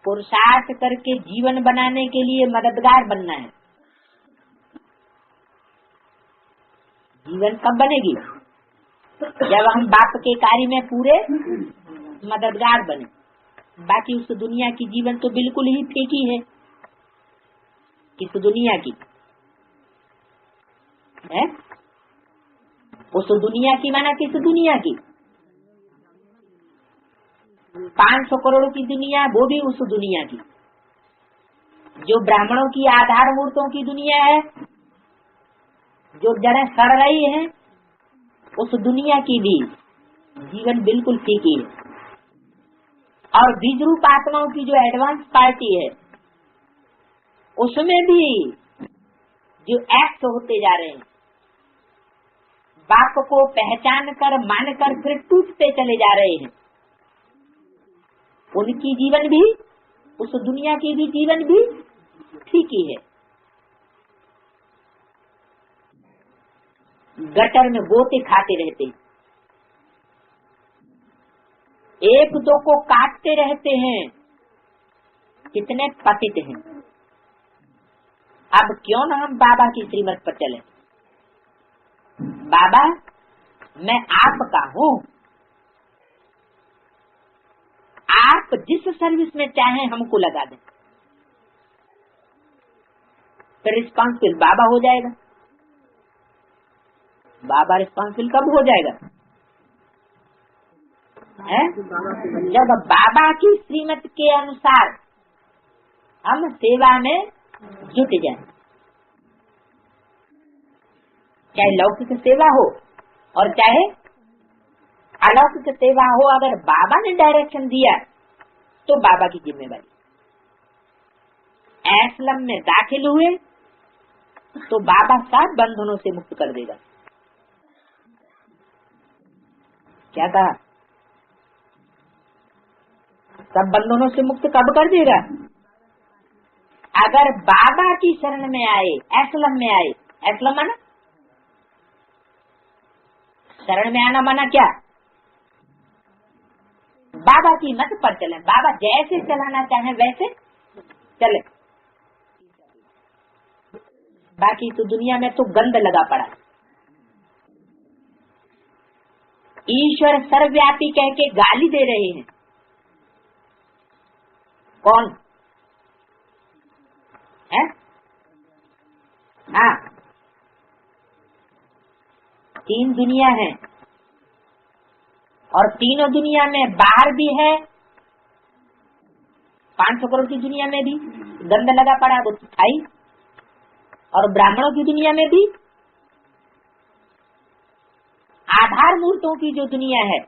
पुरुषार्थ करके जीवन बनाने के लिए मददगार बनना है। जीवन कब बनेगी? जब हम बाप के कार्य में पूरे मददगार बने। बाकी उस दुनिया की जीवन तो बिल्कुल ही फीकी है। किस दुनिया की है? उस दुनिया की माना किस दुनिया की? 500 करोड़ की दुनिया, वो भी उस दुनिया की जो ब्राह्मणों की आधार मूर्तों की दुनिया है, जो जड़ें सड़ रही हैं, उस दुनिया की भी जीवन बिल्कुल फीकी है। और बीज रूप आत्माओं की जो एडवांस पार्टी है, उसमें भी जो एक्ट होते जा रहे हैं, बाप को पहचान कर मान कर फिर टूटते चले जा रहे हैं, उनकी जीवन भी, उस दुनिया की भी जीवन भी ठीक ही है। गटर में गोते खाते रहते हैं, एक दो को काटते रहते हैं, कितने पतित हैं। अब क्यों ना हम बाबा की श्रीमत पर चले। बाबा मैं आपका हूँ, आप जिस सर्विस में चाहें हमको लगा दें, फिर रिस्पॉन्सिबल बाबा हो जाएगा। बाबा रिस्पॉन्सिबल कब हो जाएगा है? जब बाबा की श्रीमत के अनुसार हम सेवा में जुट जाएं, चाहे लौकिक सेवा हो और चाहे अलौकिक सेवा हो। अगर बाबा ने डायरेक्शन दिया तो बाबा की जिम्मेवारी। एस्लम में दाखिल हुए तो बाबा सब बंधनों से मुक्त कर देगा। क्या कहा? सब बंधनों से मुक्त कब कर देगा? अगर बाबा की शरण में आए, एस्लम में आए। एस्लम माना शरण में आना, माना क्या? बाबा की मत पर चले, बाबा जैसे चलाना चाहे वैसे चले। बाकी तो दुनिया में तो गंद लगा पड़ा। ईश्वर सर्वव्यापी कह के गाली दे रहे हैं। कौन है? हाँ, तीन दुनिया है और तीनों दुनिया में बाहर भी है, 500 करोड़ की दुनिया में भी गंद लगा पड़ा, वो स्थाई। और ब्राह्मणों की दुनिया में भी, आधार मूर्तों की जो दुनिया है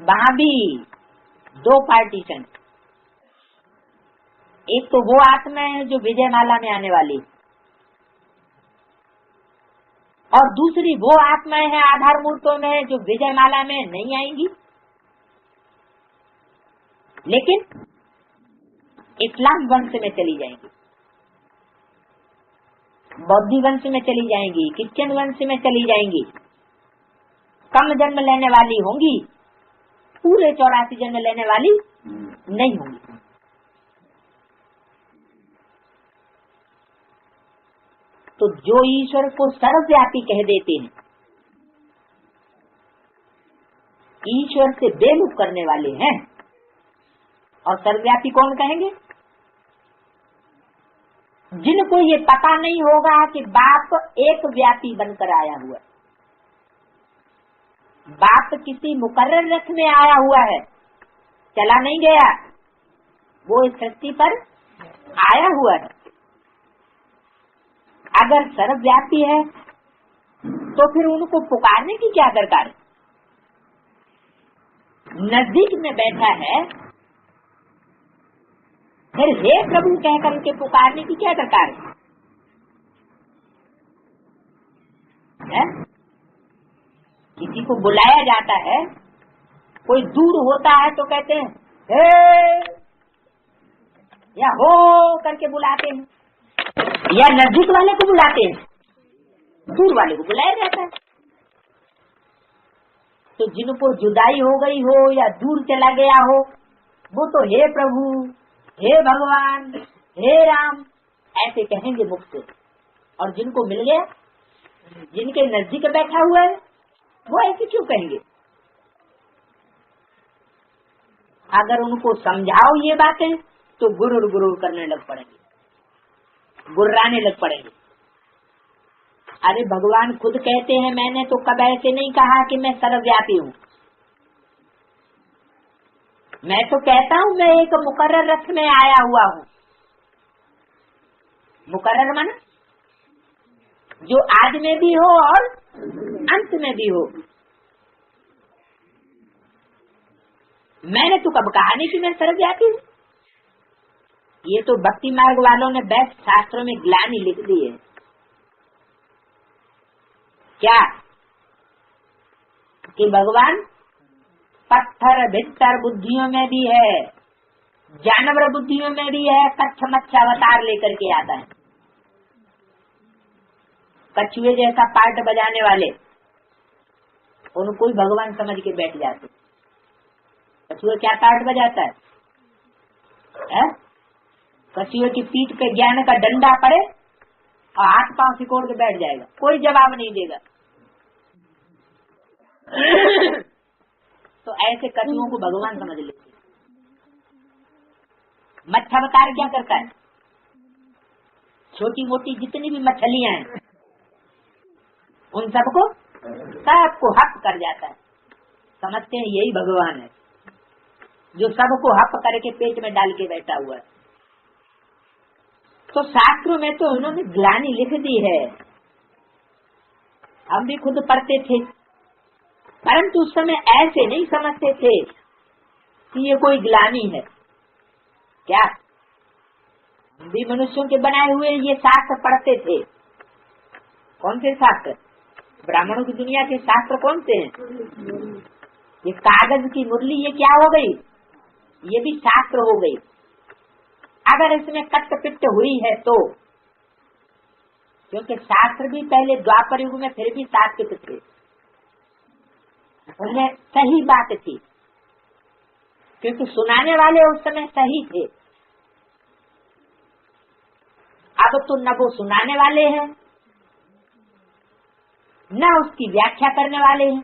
वहां भी दो पार्टीशन। एक तो वो आत्मा है जो विजयमाला में आने वाली, और दूसरी वो आत्माएं हैं आधार मूर्तों में जो विजयमाला में नहीं आएंगी, लेकिन इस्लाम वंश में चली जाएंगी, बौद्ध वंश में चली जाएंगी, क्रिश्चियन वंश में चली जाएंगी। कम जन्म लेने वाली होंगी, पूरे 84 जन्म लेने वाली नहीं होंगी। तो जो ईश्वर को सर्वव्यापी कह देते हैं, ईश्वर से बेमुख करने वाले हैं। और सर्वव्यापी कौन कहेंगे? जिनको ये पता नहीं होगा कि बाप एक व्यापी बनकर आया हुआ है, बाप किसी मुकर्रर रथ में आया हुआ है, चला नहीं गया, वो इस सृष्टि पर आया हुआ है। अगर सर्वव्यापी है तो फिर उनको पुकारने की क्या दरकार है? नजदीक में बैठा है, फिर हे प्रभु कहकर उनके पुकारने की क्या दरकार है? किसी को बुलाया जाता है, कोई दूर होता है तो कहते हैं हे या हो करके बुलाते हैं, या नजदीक वाले को बुलाते हैं, दूर वाले को बुलाया जाता है। तो जिनको जुदाई हो गई हो या दूर चला गया हो, वो तो हे प्रभु, हे भगवान, हे राम ऐसे कहेंगे मुख से। और जिनको मिल गया, जिनके नजदीक बैठा हुआ है, वो ऐसे क्यों कहेंगे? अगर उनको समझाओ ये बातें तो गुरुर गुरुर करने लग पड़ेंगे, गुर्राने लग पड़ेंगे। अरे भगवान खुद कहते हैं, मैंने तो कब ऐसे नहीं कहा कि मैं सर्वव्यापी हूँ। मैं तो कहता हूँ मैं एक मुकर्रर रथ में आया हुआ हूँ। मुकर्रर माना जो आज में भी हो और अंत में भी हो। मैंने तो कब कहा नहीं कि मैं सर्वव्यापी हूँ। ये तो भक्ति मार्ग वालों ने बेस्ट शास्त्रों में ग्लानि लिख दी है। क्या कि भगवान पत्थर भित्तर बुद्धियों में भी है, जानवर बुद्धियों में भी है, कच्छ मच्छ अवतार लेकर के आता है। कछुए जैसा पार्ट बजाने वाले उनको ही भगवान समझ के बैठ जाते। कछुआ क्या पार्ट बजाता है? कछुए की पीठ पे ज्ञान का डंडा पड़े और हाथ पांव सिकोड़ के बैठ जाएगा, कोई जवाब नहीं देगा। तो ऐसे कछुओं को भगवान समझ लेते। मच्छावतार क्या करता है, छोटी मोटी जितनी भी मछलियां हैं उन सबको हप कर जाता है। समझते हैं यही भगवान है जो सबको हप करके पेट में डाल के बैठा हुआ है। तो शास्त्रों में तो उन्होंने ग्लानि लिख दी है, हम भी खुद पढ़ते थे, परंतु उस समय ऐसे नहीं समझते थे कि ये कोई ग्लानि है। क्या हम भी मनुष्यों के बनाए हुए ये शास्त्र पढ़ते थे। कौन से शास्त्र? ब्राह्मणों की दुनिया के शास्त्र कौन से हैं? ये कागज की मुरली ये क्या हो गई? ये भी शास्त्र हो गई। अगर इसमें कट पिट हुई है तो, क्योंकि शास्त्र भी पहले द्वापर युग में फिर भी शास्त्र थे, उनमें सही बात थी, क्योंकि सुनाने वाले उस समय सही थे। अब तो न वो सुनाने वाले हैं न उसकी व्याख्या करने वाले हैं।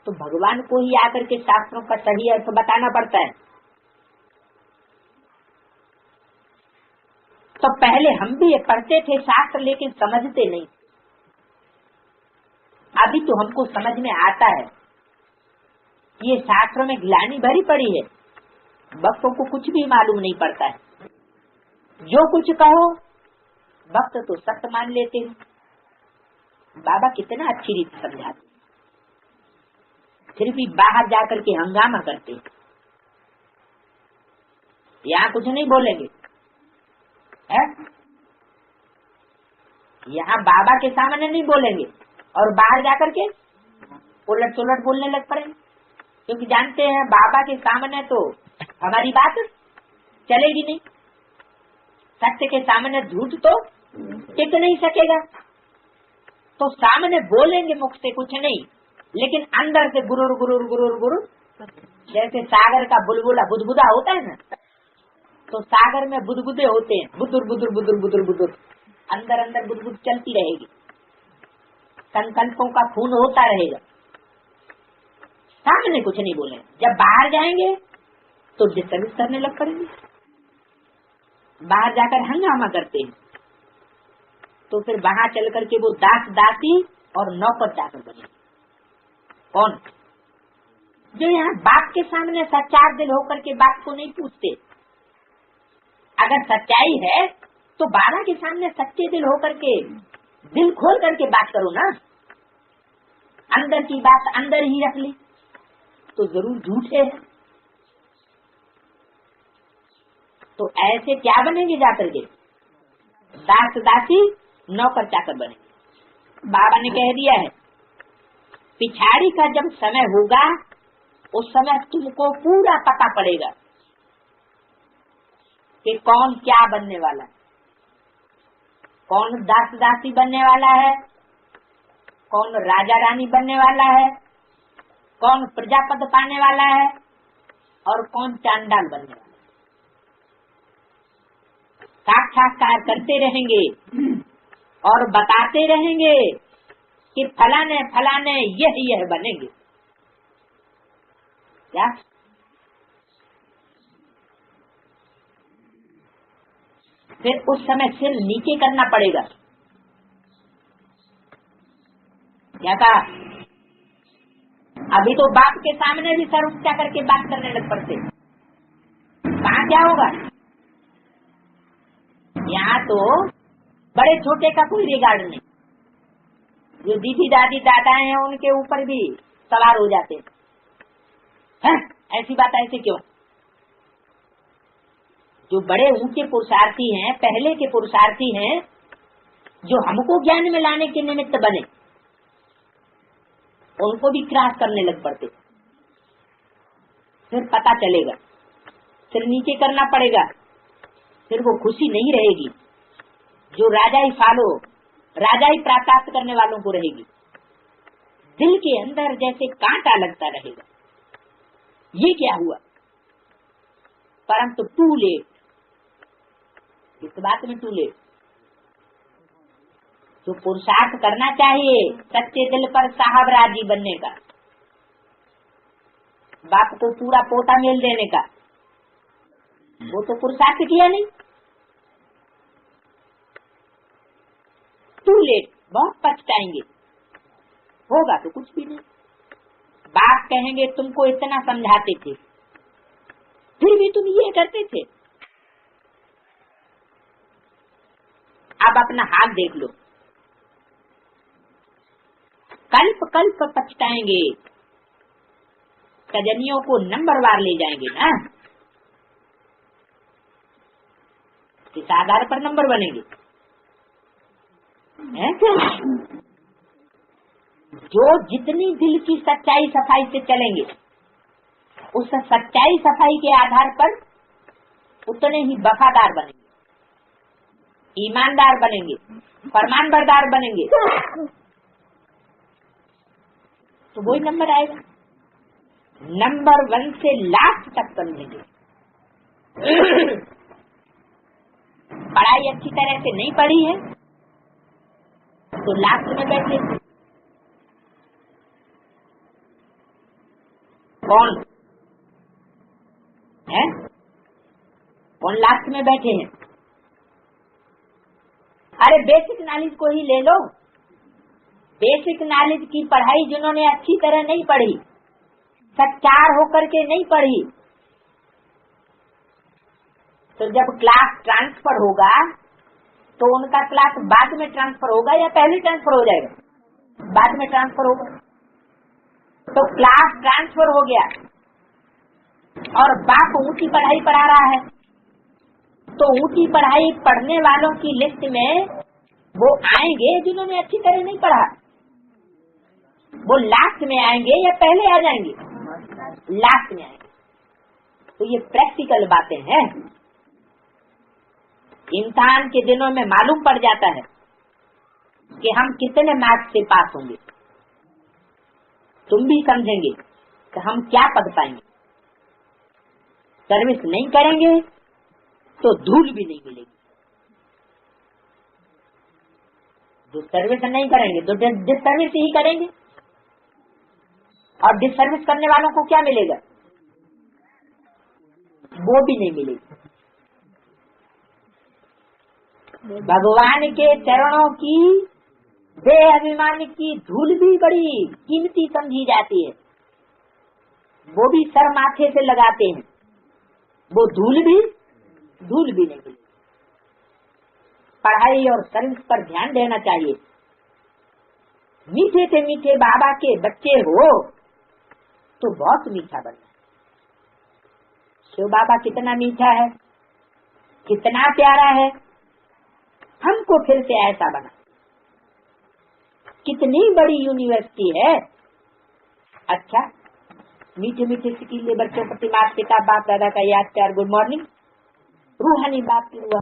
तो भगवान को ही आकर के शास्त्रों का सही अर्थ बताना पड़ता है। तो पहले हम भी ये पढ़ते थे शास्त्र, लेकिन समझते नहीं। अभी तो हमको समझ में आता है ये शास्त्रों में ग्लानि भरी पड़ी है, भक्तों को कुछ भी मालूम नहीं पड़ता है। जो कुछ कहो भक्त तो सत्य मान लेते हैं। बाबा कितना अच्छी रीति समझाते, फिर भी बाहर जाकर के हंगामा करते। यहाँ कुछ नहीं बोलेंगे, यहाँ बाबा के सामने नहीं बोलेंगे और बाहर जाकर के उलट सुलट बोलने लग पड़ेंगे, क्योंकि जानते हैं बाबा के सामने तो हमारी बात चलेगी नहीं। सत्य के सामने झूठ तो टिक नहीं सकेगा। तो सामने बोलेंगे मुख से कुछ नहीं, लेकिन अंदर से गुरुर गुरुर गुरुर गुरुर, जैसे सागर का बुलबुला बुदबुदा होता है ना, तो सागर में बुदबुदे होते हैं, बुदुर बुदुर बुदुर बुदुर बुदुर, अंदर अंदर बुदबुद चलती रहेगी, संकल्पों का खून होता रहेगा। सामने कुछ नहीं बोले, जब बाहर जाएंगे तो डिस्टर्ब करने लग पड़ेंगे। बाहर जाकर हंगामा करते हैं, तो फिर वहां चल करके वो दास दासी और नौकर जाकर बने। कौन? जो यहाँ बाप के सामने सच्चार दिल होकर के बात को नहीं पूछते। अगर सच्चाई है तो बाबा के सामने सच्चे दिल होकर के दिल खोल करके बात करो ना। अंदर की बात अंदर ही रख ली तो जरूर झूठे है। तो ऐसे क्या बनेंगे जाकर के? दास दासी नौकर चाकर बनेंगे। बाबा ने कह दिया है पिछाड़ी का जब समय होगा उस समय तुमको पूरा पता पड़ेगा कि कौन क्या बनने वाला है, कौन दास दासी बनने वाला है, कौन राजा रानी बनने वाला है, कौन प्रजापद पाने वाला है और कौन चांडाल बनने वाला है। साक्षात्कार करते रहेंगे और बताते रहेंगे कि फलाने फलाने यह बनेंगे। क्या? फिर उस समय सिर नीचे करना पड़ेगा। क्या कहा? अभी तो बाप के सामने भी सर ऊंचा करके बात करने लग पड़ते। कहाँ क्या होगा? यहाँ तो बड़े छोटे का कोई रिगार्ड नहीं। जो दीदी दादी दादा हैं उनके ऊपर भी सवार हो जाते हैं। ऐसी बात ऐसे क्यों? जो बड़े ऊंचे पुरुषार्थी हैं, पहले के पुरुषार्थी हैं, जो हमको ज्ञान में लाने के निमित्त बने, उनको भी क्रॉस करने लग पड़ते। फिर पता चलेगा, फिर नीचे करना पड़ेगा, फिर वो खुशी नहीं रहेगी जो राजा ही प्राप्त करने वालों को रहेगी। दिल के अंदर जैसे कांटा लगता रहेगा। ये क्या हुआ? परंतु टू लेट, इस बात में टू लेट। जो पुरुषार्थ करना चाहिए सच्चे दिल पर साहब राजी बनने का, बाप को पूरा पोता मेल देने का, वो तो पुरुषार्थ किया नहीं। टू लेट, बहुत पछताएंगे, होगा तो कुछ भी नहीं। बाप कहेंगे तुमको इतना समझाते थे फिर भी तुम ये करते थे। अब अपना हाथ देख लो, कल्प कल्प पछताएंगे, सजनियों को नंबरवार ले जाएंगे ना, किस आधार पर नंबर बनेंगे? जो जितनी दिल की सच्चाई सफाई से चलेंगे, उस सच्चाई सफाई के आधार पर उतने ही वफादार बनेंगे, ईमानदार बनेंगे, फरमानबरदार बनेंगे, तो वही नंबर आएगा। नंबर 1 से लास्ट तक समझेंगे। पढ़ाई अच्छी तरह से नहीं पढ़ी है तो लास्ट में बैठे। कौन है? कौन लास्ट में बैठे हैं? अरे बेसिक नॉलेज को ही ले लो। बेसिक नॉलेज की पढ़ाई जिन्होंने अच्छी तरह नहीं पढ़ी, सच्चार होकर के नहीं पढ़ी, तो जब क्लास ट्रांसफर होगा तो उनका क्लास बाद में ट्रांसफर होगा या पहले ट्रांसफर हो जाएगा? बाद में ट्रांसफर होगा। तो क्लास ट्रांसफर हो गया और बाप ऊंची पढ़ाई पढ़ा रहा है, तो ऊंची पढ़ाई पढ़ने वालों की लिस्ट में वो आएंगे जिन्होंने अच्छी तरह नहीं पढ़ा। वो लास्ट में आएंगे या पहले आ जाएंगे? लास्ट में आएंगे। तो ये प्रैक्टिकल बातें हैं। इम्तिहान के दिनों में मालूम पड़ जाता है कि हम कितने मार्क्स से पास होंगे। तुम भी समझेंगे कि हम क्या पढ़ पाएंगे। सर्विस नहीं करेंगे तो धूल भी नहीं मिलेगी। जो सर्विस नहीं करेंगे तो डिसर्विस ही करेंगे, और डिसर्विस करने वालों को क्या मिलेगा? वो भी नहीं मिलेगी। भगवान के चरणों की बेअभिमानी की धूल भी बड़ी कीमती समझी जाती है। वो भी सर माथे से लगाते हैं, वो धूल भी नहीं मिलेगी। पढ़ाई और सर्विस पर ध्यान देना चाहिए। मीठे से मीठे बाबा के बच्चे हो तो बहुत मीठा बनना। शिव बाबा कितना मीठा है, कितना प्यारा है, हमको फिर से ऐसा बना। कितनी बड़ी यूनिवर्सिटी है। अच्छा, मीठे मीठे सिकीले बच्चों प्रति माता पिता बाप दादा का याद प्यार, गुड मॉर्निंग। रूहानी बात की हुआ